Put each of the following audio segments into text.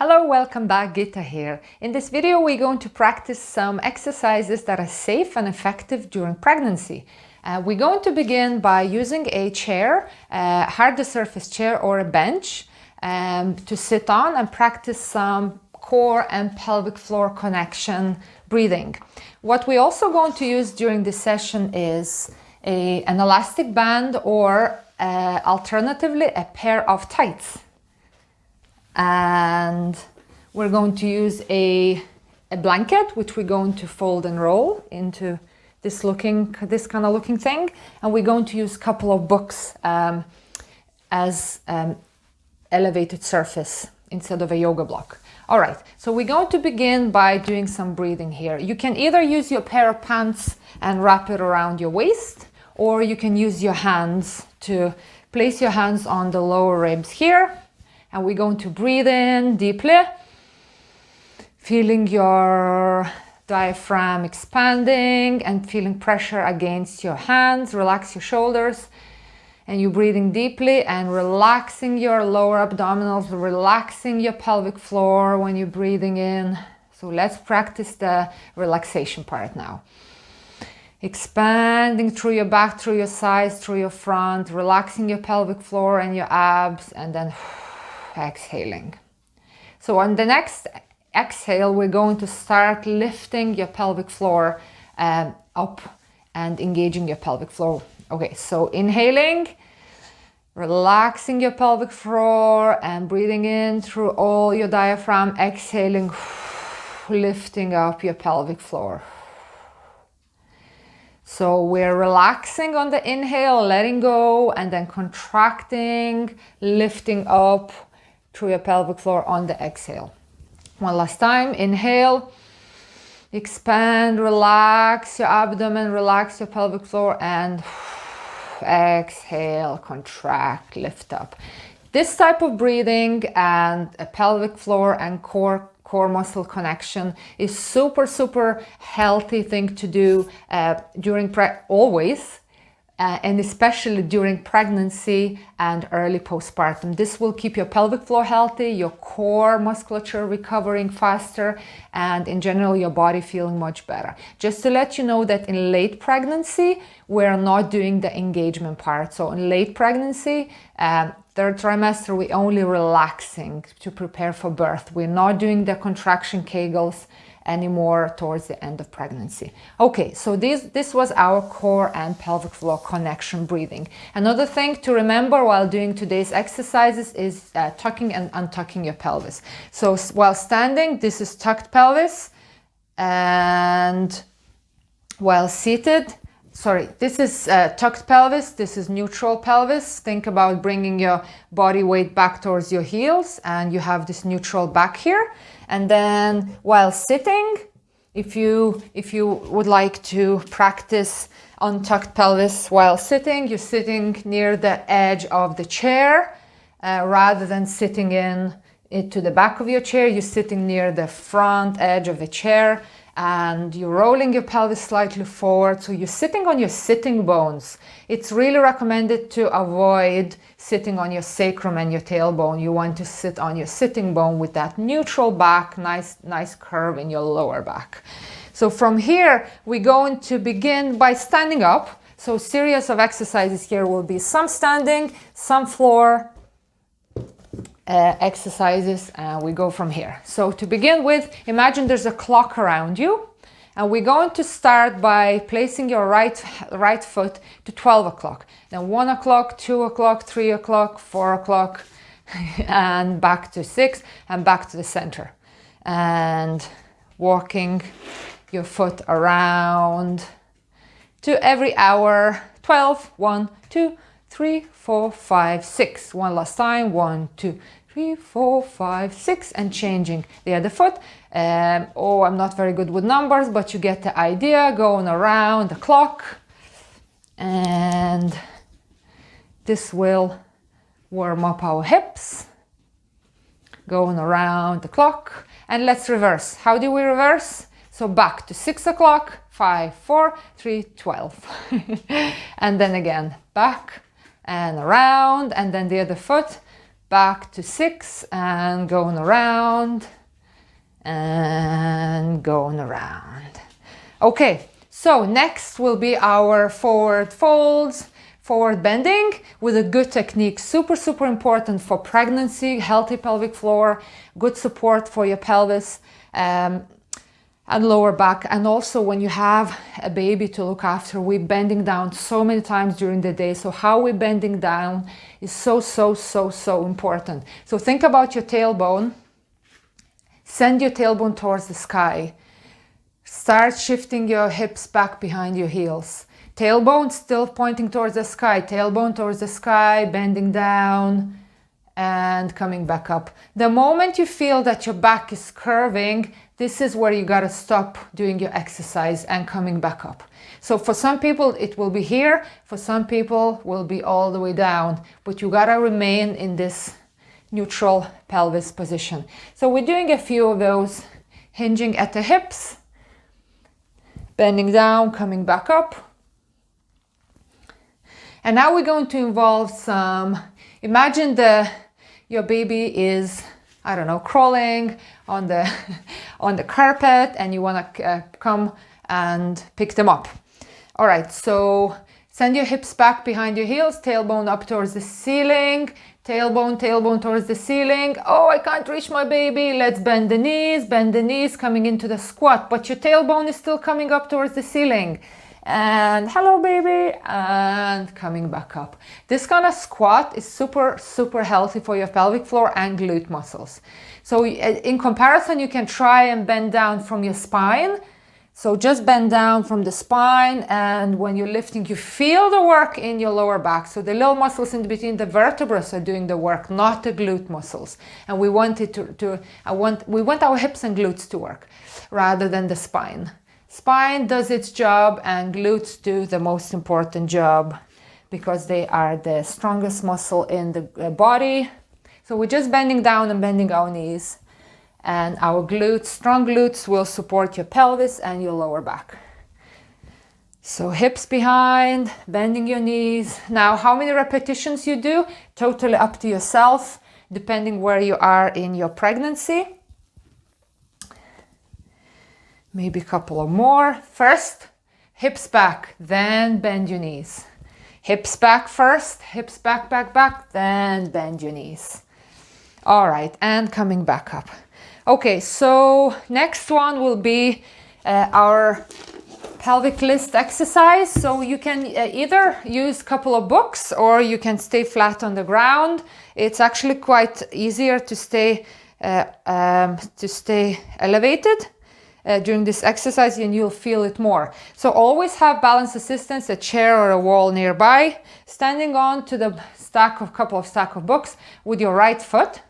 Hello, welcome back, Gita here. In this video we're going to practice some exercises that are safe and effective during pregnancy. We're going to begin by using a chair, a hard surface chair or a bench to sit on and practice some core and pelvic floor connection breathing. What we're also going to use during this session is an elastic band or alternatively a pair of tights. And we're going to use a blanket, which we're going to fold and roll into this kind of looking thing, and we're going to use a couple of books as elevated surface instead of a yoga block. All right, so we're going to begin by doing some breathing here. You can either use your pair of pants and wrap it around your waist, or you can use your hands to place your hands on the lower ribs here. And we're going to breathe in deeply, feeling your diaphragm expanding and feeling pressure against your hands. Relax your shoulders, and you're breathing deeply and relaxing your lower abdominals, relaxing your pelvic floor when you're breathing in. So let's practice the relaxation part now. Expanding through your back, through your sides, through your front, relaxing your pelvic floor and your abs, and then exhaling. So on the next exhale, we're going to start lifting your pelvic floor up and engaging your pelvic floor. Okay, so inhaling, relaxing your pelvic floor and breathing in through all your diaphragm, exhaling, lifting up your pelvic floor. So we're relaxing on the inhale, letting go, and then contracting, lifting up through your pelvic floor on the exhale. One last time, inhale, expand, relax your abdomen, relax your pelvic floor, and exhale, contract, lift up. This type of breathing and a pelvic floor and core muscle connection is super healthy thing to do during always. And especially during pregnancy and early postpartum. This will keep your pelvic floor healthy, your core musculature recovering faster, and in general your body feeling much better. Just to let you know that in late pregnancy, we're not doing the engagement part. So in late pregnancy, third trimester, we're only relaxing to prepare for birth. We're not doing the contraction Kegels anymore towards the end of pregnancy. Okay, so this was our core and pelvic floor connection breathing. Another thing to remember while doing today's exercises is tucking and untucking your pelvis. So while standing, this is tucked pelvis, and while seated, this is tucked pelvis, this is neutral pelvis. Think about bringing your body weight back towards your heels, and you have this neutral back here. And then while sitting, if you would like to practice untucked pelvis while sitting, you're sitting near the edge of the chair rather than sitting into the back of your chair. You're sitting near the front edge of the chair, and you're rolling your pelvis slightly forward. So you're sitting on your sitting bones. It's really recommended to avoid sitting on your sacrum and your tailbone. You want to sit on your sitting bone with that neutral back, nice curve in your lower back. So from here, we're going to begin by standing up. So series of exercises here will be some standing, some floor exercises, and we go from here. So to begin with, imagine there's a clock around you, and we're going to start by placing your right foot to 12 o'clock, then 1 o'clock, 2 o'clock, 3 o'clock, 4 o'clock, and back to 6, and back to the center, and walking your foot around to every hour. 12, 1, 2, 3, 4, 5, 6. One last time, 1, 2, 3, 4, 5, 6, and changing the other foot. I'm not very good with numbers, but you get the idea. Going around the clock, and this will warm up our hips. Going around the clock, and let's reverse. How do we reverse? So back to 6 o'clock, 5, 4, 3, 12. And then again, back and around, and then the other foot back to 6 and going around and going around. Okay, so next will be our forward folds, forward bending with a good technique. Super, super important for pregnancy, healthy pelvic floor, good support for your pelvis and lower back. And also when you have a baby to look after, we're bending down so many times during the day. So how we're bending down is so important. So think about your tailbone. Send your tailbone towards the sky. Start shifting your hips back behind your heels. Tailbone still pointing towards the sky. Tailbone towards the sky, bending down and coming back up. The moment you feel that your back is curving, this is where you gotta stop doing your exercise and coming back up. So for some people it will be here, for some people will be all the way down, but you gotta remain in this neutral pelvis position. So we're doing a few of those, hinging at the hips, bending down, coming back up. And now we're going to involve some, imagine your baby is, I don't know, crawling on the on the carpet and you want to come and pick them up. All right, so send your hips back behind your heels, tailbone up towards the ceiling, tailbone towards the ceiling. Oh, I can't reach my baby. Let's bend the knees, coming into the squat, but your tailbone is still coming up towards the ceiling. And hello baby, and coming back up. This kind of squat is super healthy for your pelvic floor and glute muscles. So in comparison, you can try and bend down from your spine. So just bend down from the spine, and when you're lifting, you feel the work in your lower back. So the little muscles in between the vertebrae are doing the work, not the glute muscles. And we want it we want our hips and glutes to work rather than the spine. Spine does its job and glutes do the most important job because they are the strongest muscle in the body. So we're just bending down and bending our knees, and our glutes, strong glutes, will support your pelvis and your lower back. So hips behind, bending your knees. Now, how many repetitions you do? Totally up to yourself, depending where you are in your pregnancy. Maybe a couple of more. First, hips back, then bend your knees. Hips back first, hips back, then bend your knees. All right, and coming back up. Okay, so next one will be our pelvic list exercise. So you can either use a couple of books or you can stay flat on the ground. It's actually quite easier to stay elevated during this exercise, and you'll feel it more. So always have balance assistance, a chair or a wall nearby, standing on to the couple of stack of books with your right foot,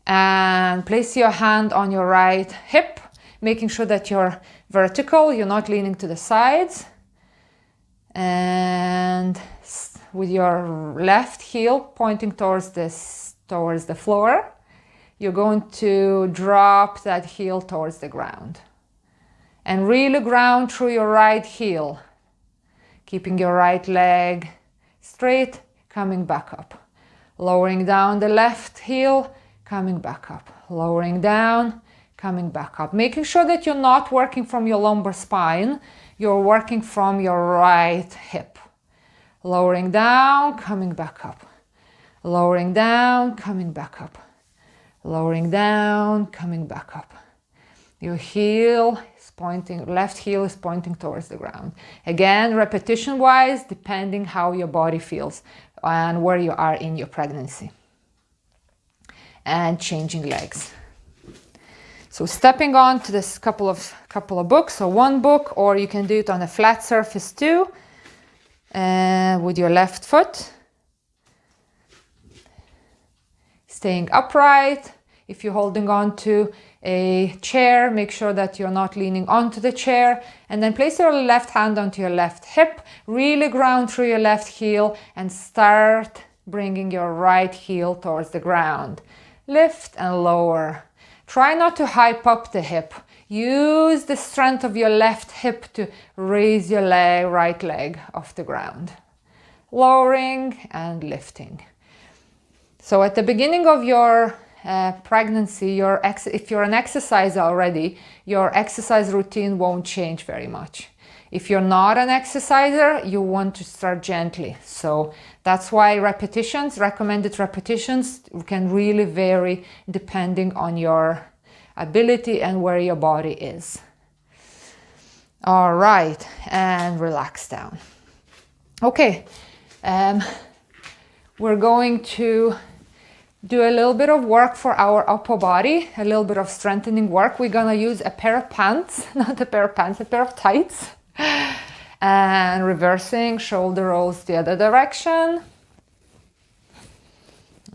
and place your hand on your right hip, making sure that you're vertical, you're not leaning to the sides, and with your left heel pointing towards the floor, you're going to drop that heel towards the ground and really ground through your right heel, keeping your right leg straight, coming back up, lowering down the left heel, coming back up, lowering down, coming back up, making sure that you're not working from your lumbar spine, you're working from your right hip, lowering down, coming back up, lowering down, coming back up, lowering down, coming back up. Your heel is pointing, left heel is pointing towards the ground. Again, repetition wise, depending how your body feels and where you are in your pregnancy. And changing legs. So stepping on to this couple of books, so one book, or you can do it on a flat surface too, with your left foot. Staying upright. If you're holding on to a chair, make sure that you're not leaning onto the chair, and then place your left hand onto your left hip, really ground through your left heel and start bringing your right heel towards the ground. Lift and lower. Try not to hype up the hip. Use the strength of your left hip to raise your right leg off the ground. Lowering and lifting. So at the beginning of your pregnancy, if you're an exerciser already, your exercise routine won't change very much. If you're not an exerciser, you want to start gently. So that's why recommended repetitions can really vary depending on your ability and where your body is. All right, and relax down. Okay, we're going to do a little bit of work for our upper body, a little bit of strengthening work. We're gonna use a pair of pants, not a pair of pants, a pair of tights. And reversing shoulder rolls the other direction.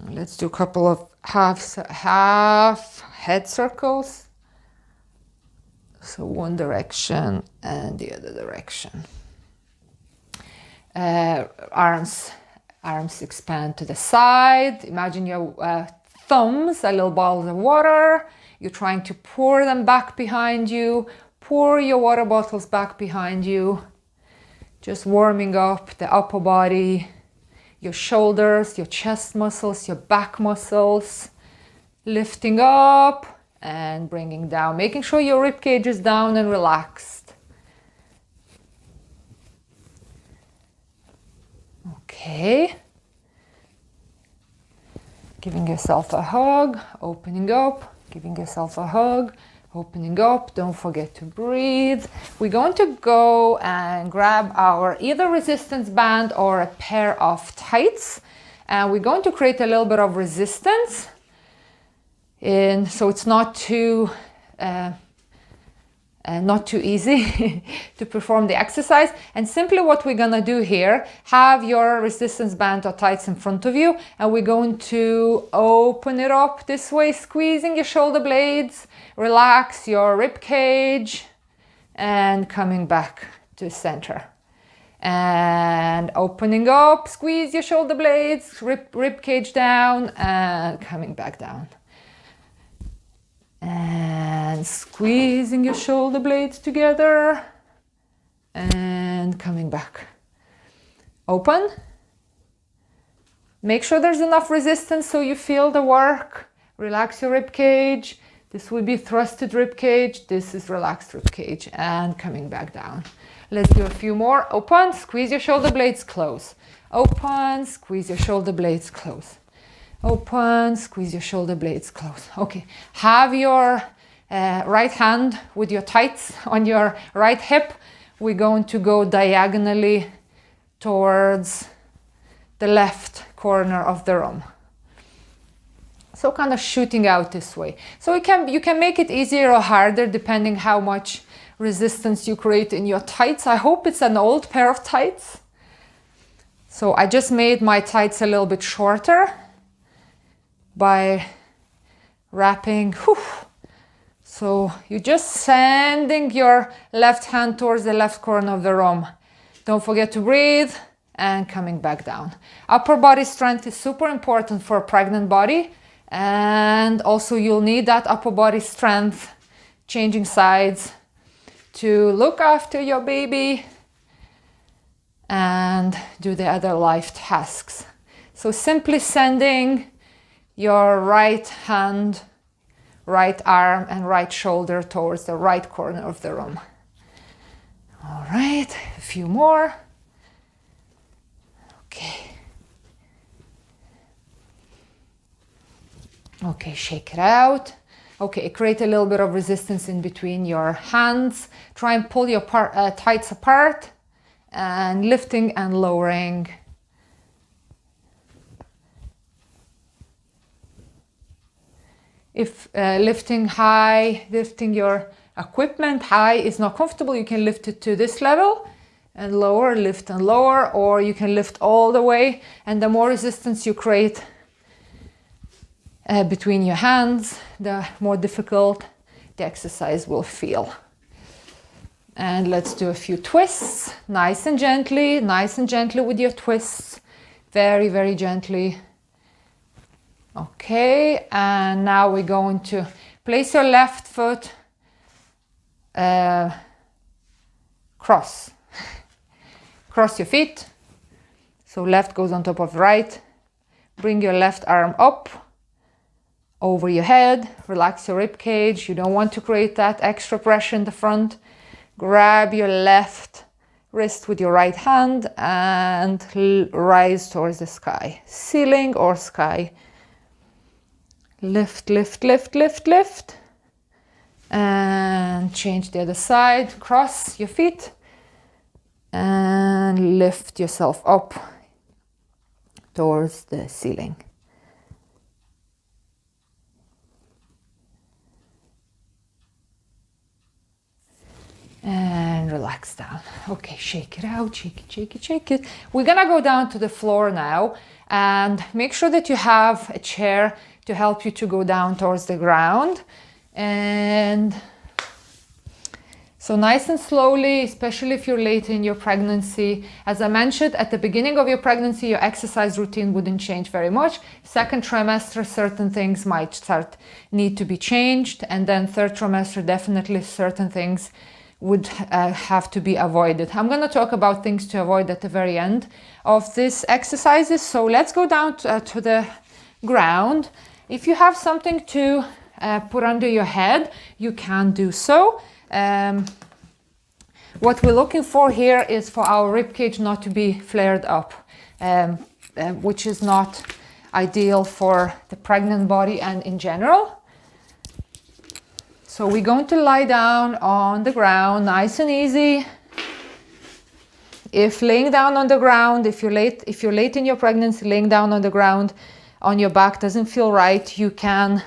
Let's do a couple of half head circles. So one direction and the other direction. Arms expand to the side. Imagine your thumbs, a little bottles of water. You're trying to pour them back behind you. Pour your water bottles back behind you. Just warming up the upper body, your shoulders, your chest muscles, your back muscles. Lifting up and bringing down. Making sure your rib cage is down and relaxed. Okay. Giving yourself a hug, opening up, giving yourself a hug, opening up. Don't forget to breathe. We're going to go and grab our either resistance band or a pair of tights. And we're going to create a little bit of resistance. So it's not too easy to perform the exercise. And simply what we're gonna do here, have your resistance band or tights in front of you, and we're going to open it up this way, squeezing your shoulder blades, relax your rib cage, and coming back to center. And opening up, squeeze your shoulder blades, rib cage down, and coming back down. And squeezing your shoulder blades together and coming back. Open. Make sure there's enough resistance so you feel the work. Relax your rib cage. This would be thrusted rib cage. This is relaxed rib cage and coming back down. Let's do a few more. Open, squeeze your shoulder blades, close. Open, squeeze your shoulder blades, close. Open, squeeze your shoulder blades, close. Okay, have your right hand with your tights on your right hip. We're going to go diagonally towards the left corner of the room. So kind of shooting out this way. So you can make it easier or harder depending how much resistance you create in your tights. I hope it's an old pair of tights. So I just made my tights a little bit shorter by wrapping. So you're just sending your left hand towards the left corner of the room. Don't forget to breathe and coming back down. Upper body strength is super important for a pregnant body, and also you'll need that upper body strength, changing sides, to look after your baby and do the other life tasks. So simply sending your right hand, right arm, and right shoulder towards the right corner of the room. All right, a few more. Okay. Okay, shake it out. Okay, create a little bit of resistance in between your hands. Try and pull your tights apart and lifting and lowering. If lifting your equipment high is not comfortable, you can lift it to this level and lower, lift and lower, or you can lift all the way. And the more resistance you create between your hands, the more difficult the exercise will feel. And let's do a few twists, nice and gently with your twists, very, very gently. Okay, and now we're going to place your left foot cross your feet. So left goes on top of right. Bring your left arm up over your head. Relax your rib cage. You don't want to create that extra pressure in the front. Grab your left wrist with your right hand and rise towards the sky. Ceiling or sky. Lift, lift, lift, lift, lift. And change the other side. Cross your feet. And lift yourself up towards the ceiling. And relax down. Okay, shake it out, shake it, shake it, shake it. We're gonna go down to the floor now, and make sure that you have a chair to help you to go down towards the ground. And so nice and slowly, especially if you're late in your pregnancy. As I mentioned, at the beginning of your pregnancy, your exercise routine wouldn't change very much. Second trimester, certain things might need to be changed. And then third trimester, definitely certain things would have to be avoided. I'm going to talk about things to avoid at the very end of these exercises. So let's go down to the ground. If you have something to put under your head, you can do so. What we're looking for here is for our rib cage not to be flared up, which is not ideal for the pregnant body and in general. So we're going to lie down on the ground, nice and easy. If laying down on the ground, if you're late in your pregnancy, laying down on the ground on your back doesn't feel right, you can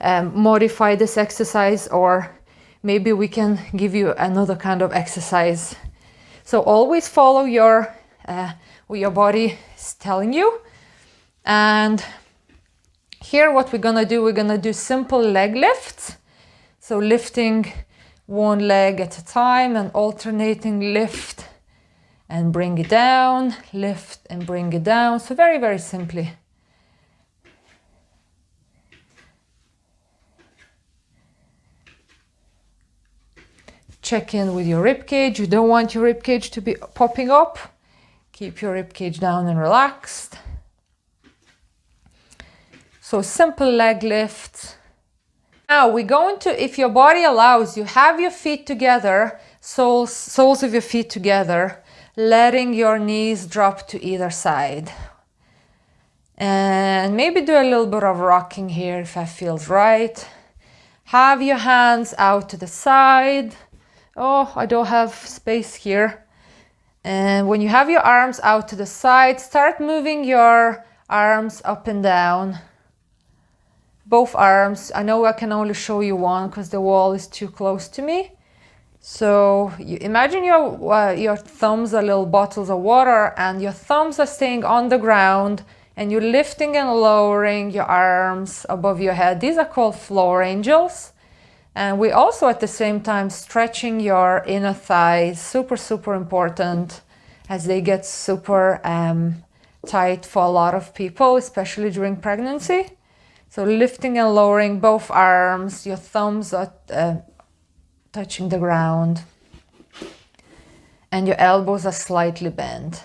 modify this exercise, or maybe we can give you another kind of exercise. So always follow what your body is telling you. And here what we're gonna do simple leg lifts. So lifting one leg at a time and alternating lift and bring it down, lift and bring it down. So very, very simply. Check in with your rib cage. You don't want your rib cage to be popping up. Keep your rib cage down and relaxed. So simple leg lifts. Now we're going to, if your body allows you, have your feet together, soles of your feet together, letting your knees drop to either side. And maybe do a little bit of rocking here if that feels right. Have your hands out to the side. Oh, I don't have space here. And when you have your arms out to the side, start moving your arms up and down. Both arms. I know I can only show you one because the wall is too close to me. So you imagine your thumbs are little bottles of water, and your thumbs are staying on the ground, and you're lifting and lowering your arms above your head. These are called floor angels. And we also at the same time stretching your inner thighs, super, super important, as they get super tight for a lot of people, especially during pregnancy. So lifting and lowering both arms, your thumbs are touching the ground, and your elbows are slightly bent.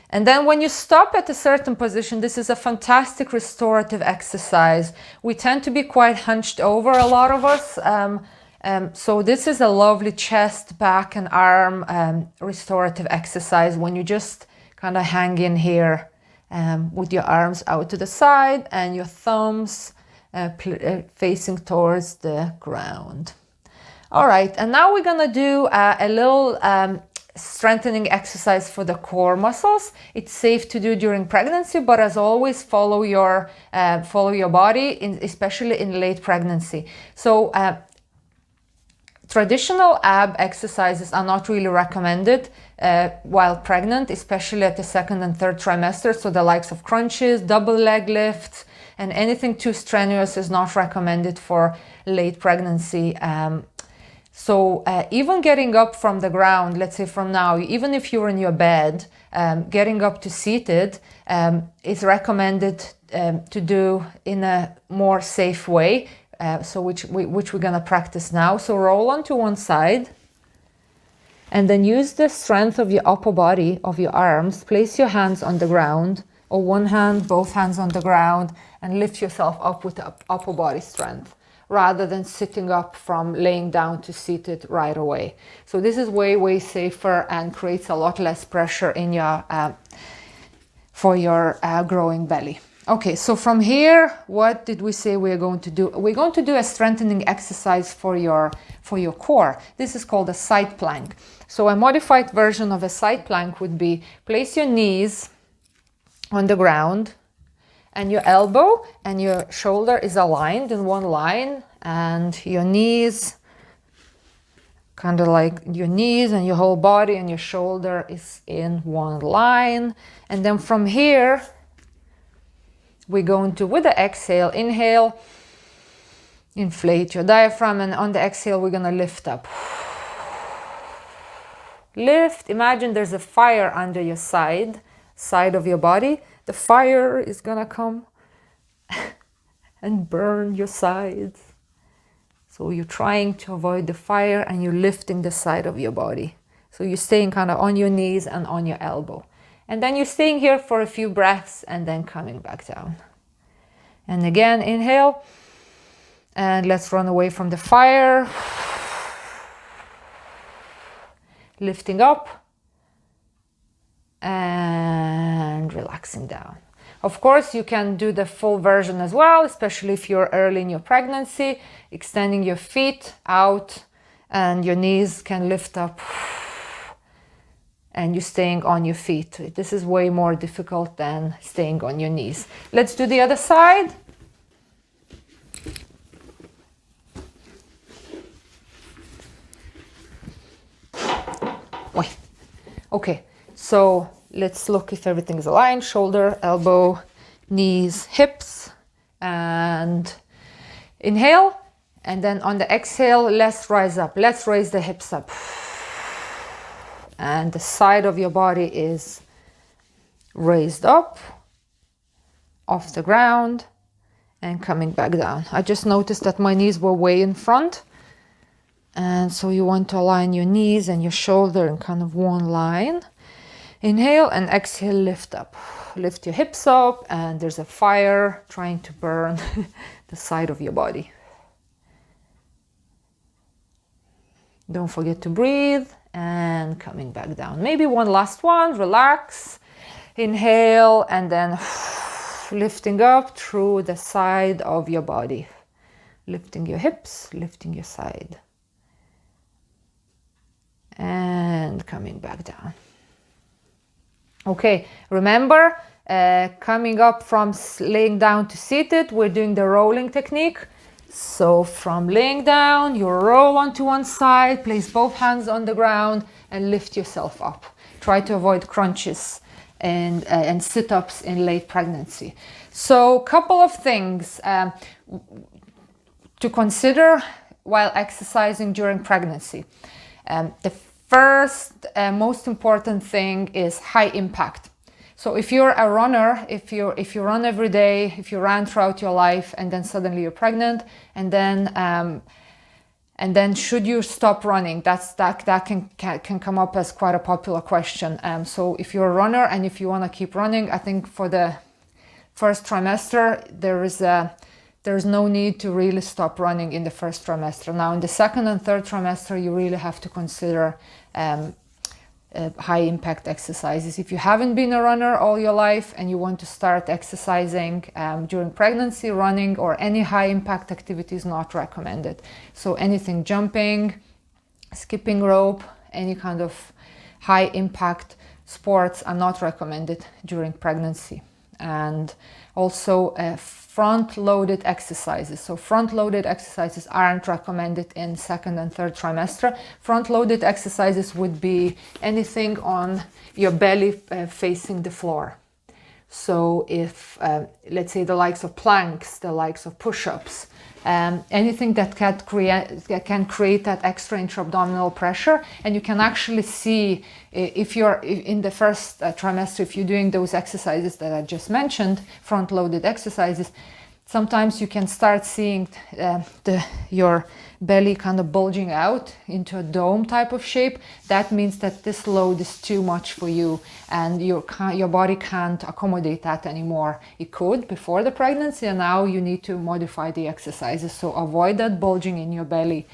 And then when you stop at a certain position, this is a fantastic restorative exercise. We tend to be quite hunched over, a lot of us. So this is a lovely chest, back and arm restorative exercise when you just kind of hang in here with your arms out to the side and your thumbs facing towards the ground. All right, and now we're gonna do a little strengthening exercise for the core muscles. It's safe to do during pregnancy, but as always, follow your body, especially in late pregnancy. So traditional ab exercises are not really recommended while pregnant, especially at the second and third trimester. So the likes of crunches, double leg lifts, and anything too strenuous is not recommended for late pregnancy. So even getting up from the ground, let's say from now, even if you're in your bed, getting up to seated is recommended to do in a more safe way, so which we're gonna practice now. So roll onto one side and then use the strength of your upper body, of your arms, place your hands on the ground or one hand, both hands on the ground, and lift yourself up with upper body strength, rather than sitting up from laying down to seated right away. So this is way, way safer and creates a lot less pressure in your for your growing belly. Okay, so from here, what did we say we're going to do? We're going to do a strengthening exercise for your core. This is called a side plank. So a modified version of a side plank would be place your knees on the ground and your elbow and your shoulder is aligned in one line, and your knees, kind of like your knees and your whole body and your shoulder is in one line. And then from here, we're going to, with the exhale, inhale, inflate your diaphragm, and on the exhale, we're going to lift up. Lift. Imagine there's a fire under your side of your body. The fire is going to come and burn your sides. So you're trying to avoid the fire and you're lifting the side of your body. So you're staying kind of on your knees and on your elbow. And then you're staying here for a few breaths and then coming back down. And again, inhale. And let's run away from the fire. Lifting up. And relaxing down. Of course, you can do the full version as well, especially if you're early in your pregnancy, extending your feet out and your knees can lift up and you're staying on your feet. This is way more difficult than staying on your knees. Let's do the other side. Okay, so let's look if everything is aligned. Shoulder, elbow, knees, hips, and inhale. And then on the exhale, let's rise up. Let's raise the hips up. And the side of your body is raised up off the ground and coming back down. I just noticed that my knees were way in front. And so you want to align your knees and your shoulder in kind of one line. Inhale and exhale, lift up. Lift your hips up and there's a fire trying to burn the side of your body. Don't forget to breathe and coming back down. Maybe one last one, relax. Inhale and then lifting up through the side of your body. Lifting your hips, lifting your side. And coming back down. Okay, remember, coming up from laying down to seated, we're doing the rolling technique. So from laying down, you roll onto one side, place both hands on the ground and lift yourself up. Try to avoid crunches and sit-ups in late pregnancy. So a couple of things to consider while exercising during pregnancy. The first most important thing is high impact. So if you're a runner, if you run every day, if you ran throughout your life and then suddenly you're pregnant, and then should you stop running? That can come up as quite a popular question. So if you're a runner and if you want to keep running, I think for the first trimester there's no need to really stop running in the first trimester. Now in the second and third trimester, you really have to consider high impact exercises. If you haven't been a runner all your life and you want to start exercising during pregnancy, running or any high impact activity is not recommended. So anything jumping, skipping rope, any kind of high impact sports are not recommended during pregnancy. And also front-loaded exercises. So front-loaded exercises aren't recommended in second and third trimester. Front-loaded exercises would be anything on your belly facing the floor. So if, let's say the likes of planks, the likes of push-ups, anything that can create that extra intra-abdominal pressure. And you can actually see if you're in the first trimester, if you're doing those exercises that I just mentioned, front-loaded exercises, Sometimes you can start seeing your belly kind of bulging out into a dome type of shape. That means that this load is too much for you and your body can't accommodate that anymore. It could before the pregnancy, and now you need to modify the exercises. So avoid that bulging in your belly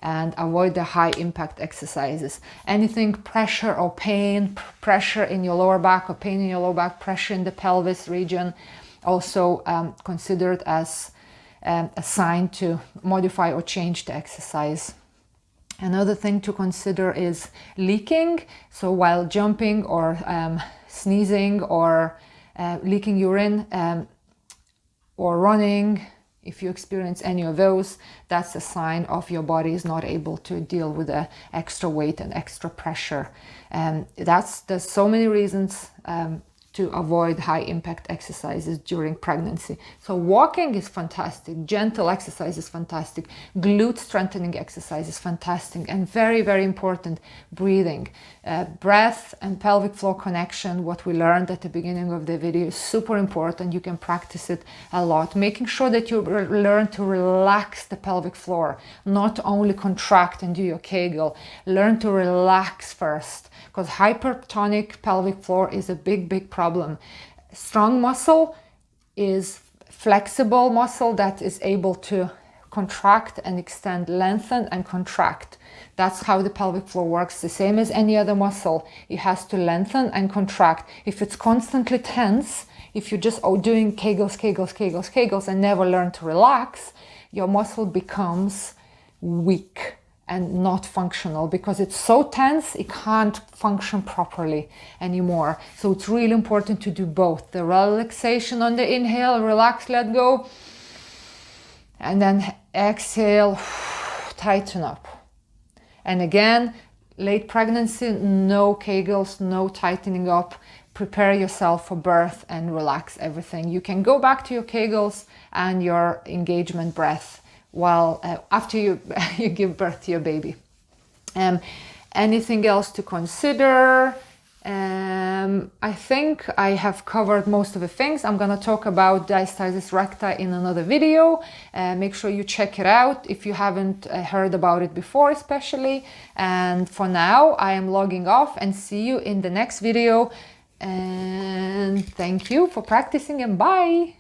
and avoid the high impact exercises. Anything pressure or pain, pressure in your lower back or pain in your lower back, pressure in the pelvis region, also considered as a sign to modify or change the exercise. Another thing to consider is leaking. So while jumping or sneezing or leaking urine or running, if you experience any of those, that's a sign of your body is not able to deal with the extra weight and extra pressure. There's so many reasons to avoid high impact exercises during pregnancy. So walking is fantastic, gentle exercise is fantastic, glute strengthening exercise is fantastic, and very, very important, breathing. Breath and pelvic floor connection, what we learned at the beginning of the video, is super important. You can practice it a lot, making sure that you learn to relax the pelvic floor, not only contract and do your Kegel. Learn to relax first, because hypertonic pelvic floor is a big problem. Strong muscle is flexible muscle that is able to contract and extend, lengthen and contract. That's how the pelvic floor works, the same as any other muscle. It has to lengthen and contract. If it's constantly tense, if you're just doing Kegels and never learn to relax, your muscle becomes weak and not functional because it's so tense it can't function properly anymore. So it's really important to do both. The relaxation on the inhale, relax, let go, and then exhale, tighten up. And again, late pregnancy, no Kegels, no tightening up. Prepare yourself for birth and relax everything. You can go back to your Kegels and your engagement breath while after you give birth to your baby. Anything else to consider? I think I have covered most of the things. I'm going to talk about diastasis recti in another video. Make sure you check it out if you haven't heard about it before, especially. And for now, I am logging off and see you in the next video. And thank you for practicing, and bye.